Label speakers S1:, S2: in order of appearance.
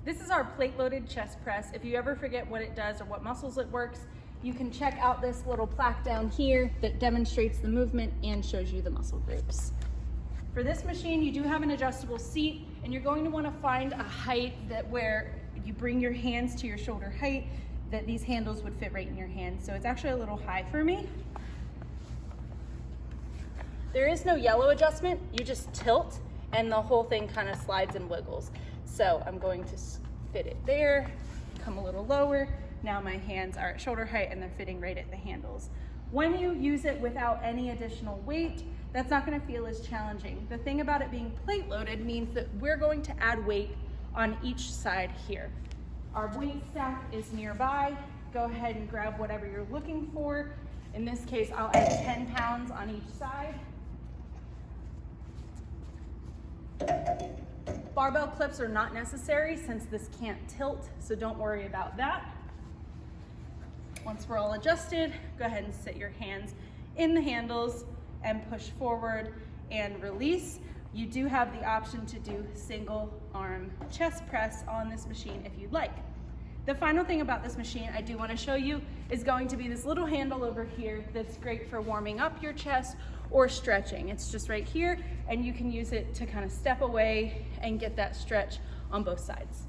S1: This is our plate-loaded chest press. If you ever forget what it does or what muscles it works, you can check out this little plaque down here that demonstrates the movement and shows you the muscle groups. For this machine, you do have an adjustable seat, and you're going to want to find a height that where you bring your hands to your shoulder height, that these handles would fit right in your hand. So it's actually a little high for me. There is no yellow adjustment. You just tilt and the whole thing kind of slides and wiggles. So I'm going to fit it there, come a little lower. Now my hands are at shoulder height and they're fitting right at the handles. When you use it without any additional weight, that's not going to feel as challenging. The thing about it being plate loaded means that we're going to add weight on each side here. Our weight stack is nearby. Go ahead and grab whatever you're looking for. In this case, I'll add 10 pounds on each side. Barbell clips are not necessary since this can't tilt, so don't worry about that. Once we're all adjusted, go ahead and sit your hands in the handles and push forward and release. You do have the option to do single arm chest press on this machine if you'd like. The final thing about this machine I do want to show you is going to be this little handle over here that's great for warming up your chest or stretching. It's just right here, and you can use it to kind of step away and get that stretch on both sides.